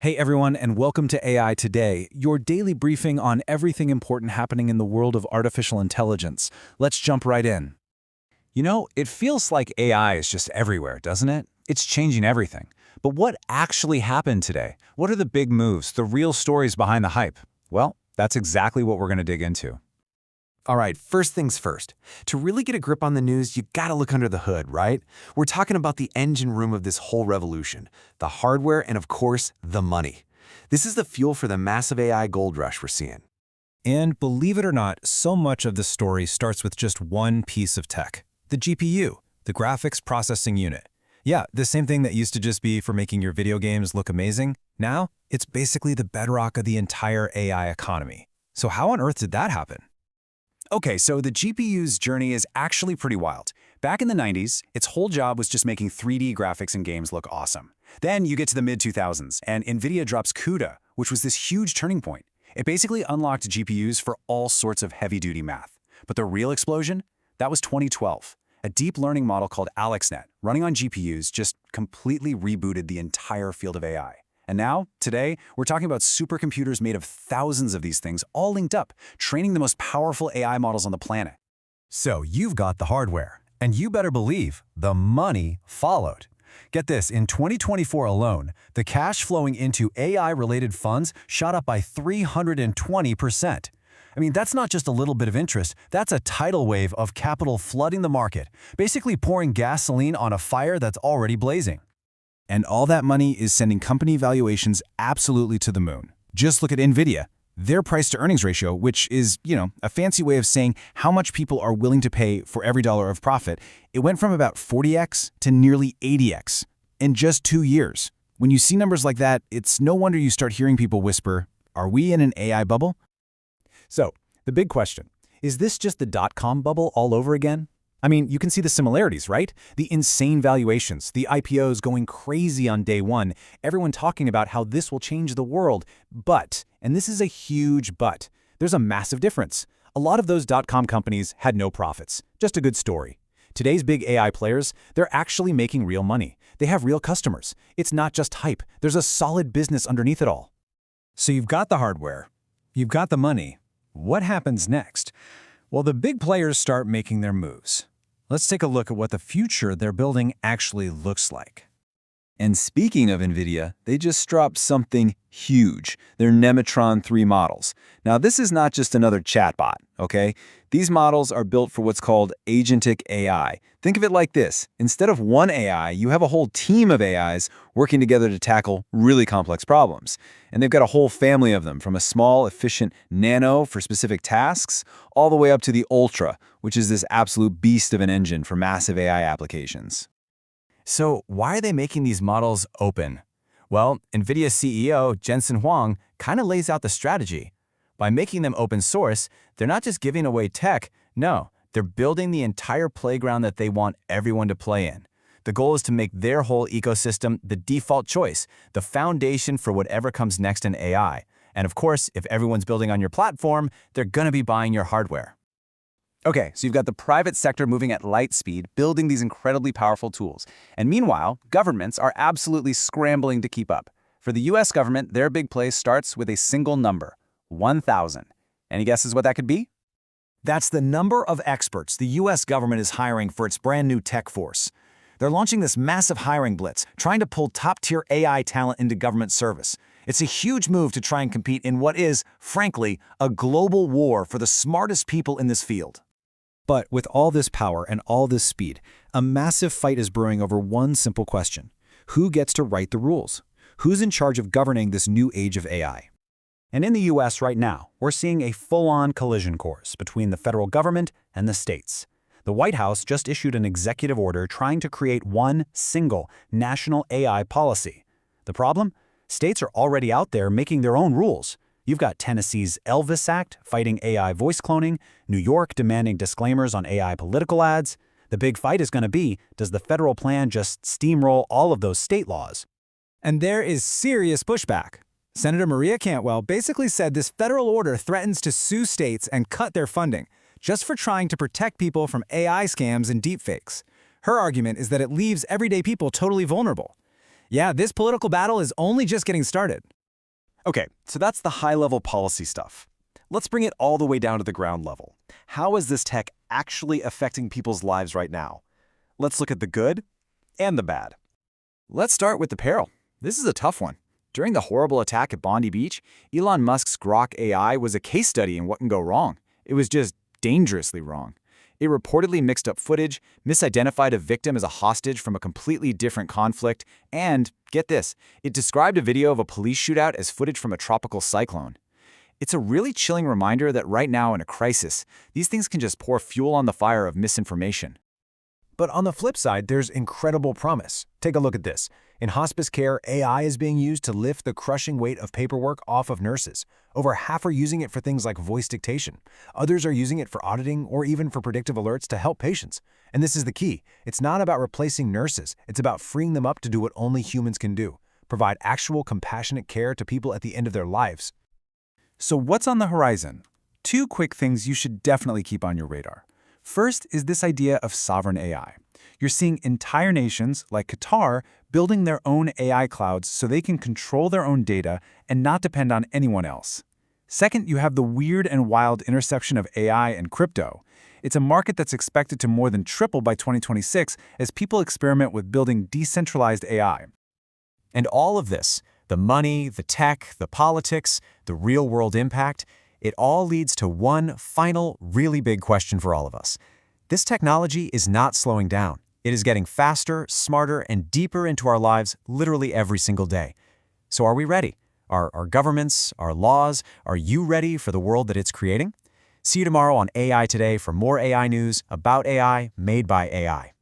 Hey everyone, and welcome to AI Today, your daily briefing on everything important happening in the world of artificial intelligence. Let's jump right in. It feels like AI is just everywhere, doesn't it? It's changing everything. But what actually happened today? What are the big moves, the real stories behind the hype? Well, that's exactly what we're going to dig into. All right, first things first. To really get a grip on the news, you gotta look under the hood, right? We're talking about the engine room of this whole revolution, the hardware, and of course, the money. This is the fuel for the massive AI gold rush we're seeing. And believe it or not, so much of the story starts with just one piece of tech, the GPU, the graphics processing unit. Yeah, the same thing that used to just be for making your video games look amazing. Now, it's basically the bedrock of the entire AI economy. So how on earth did that happen? Okay, so the GPU's journey is actually pretty wild. Back in the 90s, its whole job was just making 3D graphics and games look awesome. Then you get to the mid-2000s, and NVIDIA drops CUDA, which was this huge turning point. It basically unlocked GPUs for all sorts of heavy-duty math. But the real explosion? That was 2012. A deep learning model called AlexNet, running on GPUs, just completely rebooted the entire field of AI. And now, today, we're talking about supercomputers made of thousands of these things all linked up, training the most powerful AI models on the planet. So you've got the hardware, and you better believe the money followed. Get this, in 2024 alone, the cash flowing into AI-related funds shot up by 320%. I mean, that's not just a little bit of interest, that's a tidal wave of capital flooding the market, basically pouring gasoline on a fire that's already blazing. And all that money is sending company valuations absolutely to the moon. Just look at NVIDIA. Their price-to-earnings ratio, which is, a fancy way of saying how much people are willing to pay for every dollar of profit, it went from about 40x to nearly 80x in just 2 years. When you see numbers like that, it's no wonder you start hearing people whisper, "Are we in an AI bubble?" So, the big question, is this just the dot-com bubble all over again? I mean, you can see the similarities, right? The insane valuations, the IPOs going crazy on day one, everyone talking about how this will change the world. But, and this is a huge but, there's a massive difference. A lot of those dot-com companies had no profits, just a good story. Today's big AI players, they're actually making real money. They have real customers. It's not just hype. There's a solid business underneath it all. So you've got the hardware, you've got the money. What happens next? Well, the big players start making their moves. Let's take a look at what the future they're building actually looks like. And speaking of NVIDIA, they just dropped something huge, their Nemotron 3 models. Now, this is not just another chatbot, okay? These models are built for what's called agentic AI. Think of it like this. Instead of one AI, you have a whole team of AIs working together to tackle really complex problems. And they've got a whole family of them, from a small, efficient Nano for specific tasks, all the way up to the Ultra, which is this absolute beast of an engine for massive AI applications. So why are they making these models open? Well, NVIDIA CEO Jensen Huang kind of lays out the strategy. By making them open source, they're not just giving away tech, no, they're building the entire playground that they want everyone to play in. The goal is to make their whole ecosystem the default choice, the foundation for whatever comes next in AI. And of course, if everyone's building on your platform, they're going to be buying your hardware. Okay, so you've got the private sector moving at light speed, building these incredibly powerful tools. And meanwhile, governments are absolutely scrambling to keep up. For the US government, their big play starts with a single number, 1,000. Any guesses what that could be? That's the number of experts the US government is hiring for its brand new tech force. They're launching this massive hiring blitz, trying to pull top-tier AI talent into government service. It's a huge move to try and compete in what is, frankly, a global war for the smartest people in this field. But with all this power and all this speed, a massive fight is brewing over one simple question. Who gets to write the rules? Who's in charge of governing this new age of AI? And in the US right now, we're seeing a full-on collision course between the federal government and the states. The White House just issued an executive order trying to create one single national AI policy. The problem? States are already out there making their own rules. You've got Tennessee's Elvis Act fighting AI voice cloning, New York demanding disclaimers on AI political ads. The big fight is going to be, does the federal plan just steamroll all of those state laws? And there is serious pushback. Senator Maria Cantwell basically said this federal order threatens to sue states and cut their funding, just for trying to protect people from AI scams and deepfakes. Her argument is that it leaves everyday people totally vulnerable. Yeah, this political battle is only just getting started. Okay, so that's the high-level policy stuff. Let's bring it all the way down to the ground level. How is this tech actually affecting people's lives right now? Let's look at the good and the bad. Let's start with the peril. This is a tough one. During the horrible attack at Bondi Beach, Elon Musk's Grok AI was a case study in what can go wrong. It was just dangerously wrong. It reportedly mixed up footage, misidentified a victim as a hostage from a completely different conflict, and, get this, it described a video of a police shootout as footage from a tropical cyclone. It's a really chilling reminder that right now in a crisis, these things can just pour fuel on the fire of misinformation. But on the flip side, there's incredible promise. Take a look at this. In hospice care, AI is being used to lift the crushing weight of paperwork off of nurses. Over half are using it for things like voice dictation. Others are using it for auditing or even for predictive alerts to help patients. And this is the key. It's not about replacing nurses. It's about freeing them up to do what only humans can do. Provide actual compassionate care to people at the end of their lives. So what's on the horizon? Two quick things you should definitely keep on your radar. First is this idea of sovereign AI. You're seeing entire nations, like Qatar, building their own AI clouds so they can control their own data and not depend on anyone else. Second, you have the weird and wild intersection of AI and crypto. It's a market that's expected to more than triple by 2026 as people experiment with building decentralized AI. And all of this, the money, the tech, the politics, the real-world impact, it all leads to one final, really big question for all of us. This technology is not slowing down. It is getting faster, smarter, and deeper into our lives literally every single day. So are we ready? Are our governments, our laws, are you ready for the world that it's creating? See you tomorrow on AI Today for more AI news about AI made by AI.